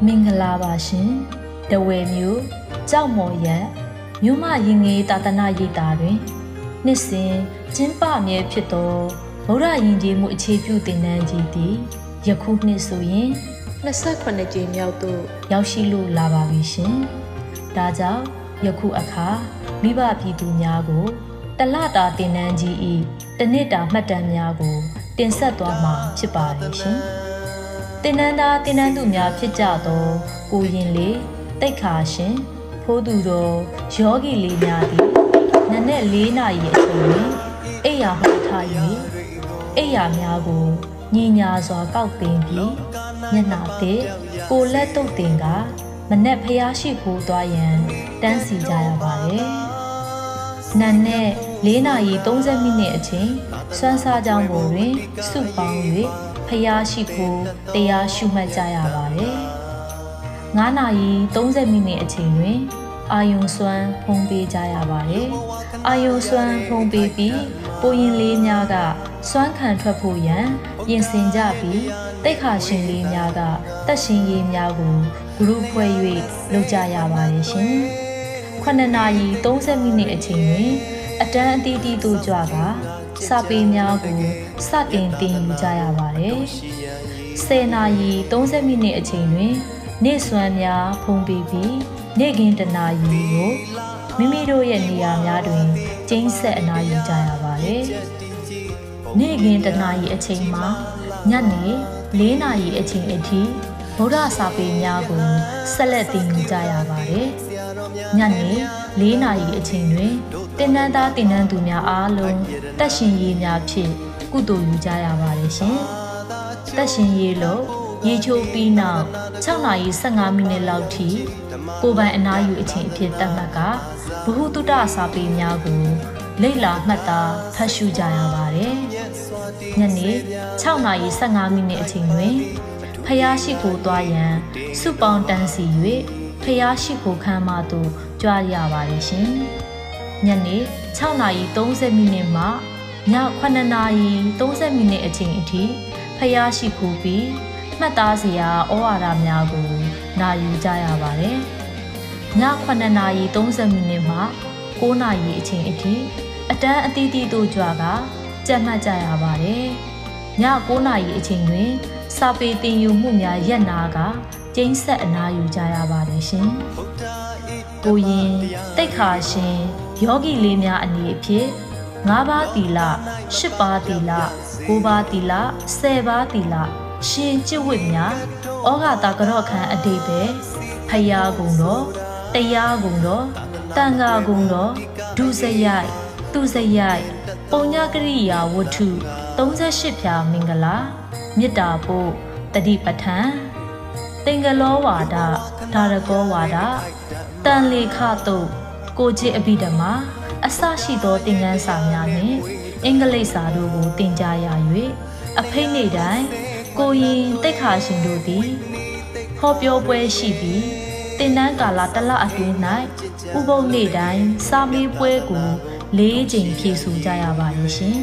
မင်္ဂလာပါရှင်တဝယ်မျိုးကြောက်မော်ရံမြို့မရင်ငေးတာသနာရိပ်တာတွင်နှစ်စဉ်ကျင်းပမြဲဖြစ်သောဗုဒ္ဓယဉ်ကျေးမှုအခြေပြုသင်တန်းကြီးသည်ယခုနှစ်ဆိုရင်28ကြိမ်မြောက်သို့ရောက်ရှိလို့လာပါပြီရှင်ဒါကြောင့်ယခုအခါမိဘပြည်သူများကိုတလတာသင်တန်းကြီး၏တနှစ်တာမှတ်တမ်းများကိုတင်ဆက်သွားမှာဖြစ်ပါတယ်ရှင်သင်တန်းသားသင်တန်းသူများဖြစ်ကြသောကိုရင်လေးတိတ်ခါရှင်ဖိုးသူတော်ယောဂီလေးများသည်နနက်4နာရီအချိန်တွင်အိယာမှထား၍အိယာများကိုညီညာစွာကောက်တင်ပြီးမျက်နှာသစ်ကိုလက်တုပ်တင်ကမနက်ဖျားရှိခိုးသွားရန်တန်းစီကြရပါတယ်နနက်4နာရီ30မိနစ်အချိန်စွမ်းစားကြောင်းပေါ်တွင်စုပေါင်း၍ဖျားရှိခိုးတရားရှုမှတ်ကြရပါတယ်9နာရီ30မိနစ်အချိန်တွင်အာယုံစွမ်းဖုံးပေးကြရပါတယ်အာယုံစွမ်းဖုံးပေးပြီးကိုရင်လေးများကစွမ်းခံထွက်ဖို့ရန်ပြင်ဆင်ကြပြီးတိတ်ခါရှင်လေးများကတက်ရှင်ရေးများကိုဂရုဖွဲ့၍လုပ်ကြရပါတယ်ရှင်9နာရီ30မိနစ်အချိန်တွင်အတန်းအသီးသီးတို့ကြွကစာပေများကိုစတင်သင်ယူကြရပါတယ်10နာရီ30မိနစ်အချိန်တွင်နေ့စွမ်းများဖုံးပေးပြီးနေ့ခင်းတနာရီကိုမိမိတို့ရဲ့နေရာများတွင်ကျင်းဆက်အနားယူကြရပါတယ်နေ့ခင်းတနာရီအချိန်မှာညနေ4နာရီအချိန်အထိဗုဒ္ဓစာပေများကိုဆက်လက်သင်ယူကြရပါတယ်ညနေ4နာရီအချိန်တွင်သင်တန်းသားသင်တန်းသူများအားလုံးတက်ရှင်ရေးများဖြင့်ကုသိုလ်ယူကြရပါတယ်ရှင်တက်ရှင်ရေးလို့ရေချိုးပြီးနောက်6နာရီ15မိနစ်လောက်ထိကိုယ်ပိုင်အနားယူအချိန်အဖြစ်သတ်မှတ်ကဘုဟုတုတ္တစာပေများကိုလေ့လာမှတ်သားဖတ်ရှုကြရပါတယ်ညနေ6နာရီ15မိနစ်အချိန်တွင်ဖျားရှိခိုးသွားရန်စုပေါင်းတန်းစီ၍ဖျားရှိခိုးခန်းမသို့ကြွရပါတယ်ရှင်ညနေ6နာရီ30မိနစ်မှည9နာရီ30မိနစ်အချိန်အထိဖျားရှိခိုးပြီးမှတ်သားစရာဩဝါဒများကိုနာယူကြရပါတယ်ည9နာရီ30မိနစ်မှ9နာရီအချိန်အထိအတန်းအသီးသီးတို့ကြွကကြက်မှတ်ကြရပါတယ်ည9နာရီအချိန်တွင်စာပေသင်ယူမှုများရပ်နာကကျင်းဆက်အနားယူကြရပါတယ်ရှင်ကိုရင်တိတ်ခါရှင်ယောဂီလေးများအနေအဖြစ်9ပါးသီလ10ပါးသီလ9ပါးသီလ10ပါးသီလရှင်ကျင့်ဝတ်များဩဃတာကြော့ခန်းအတိပဲဖယားကုံတော်တရားကုံတော်တန်ဃာကုံတော်ဒုစရိုက်သူစရိုက်ပုံညကရိယာဝတ္ထု38ဖြာမင်္ဂလာမေတ္တာပို့တတိပဋ္ဌာန်သင်္ကလောဝါဒဒါရကောဝါဒတန်လေခတုတ်ကိုจิตအဘိဓမ္မာအစရှိသောသင်ခန်းစာများနှင့်အင်္ဂလိပ်စာတို့ကိုသင်ကြားရ၍အဖိတ်နေ့တိုင်းကိုရင်တိတ်ခါရှင်တို့သည်ဟောပြောပွဲရှိပြီးသင်တန်းကာလတစ်လအတွင်း၌ဥပုသ်နေ့တိုင်းစာမေးပွဲကို4ကြိမ်ဖြေဆိုကြရပါတယ်ရှင်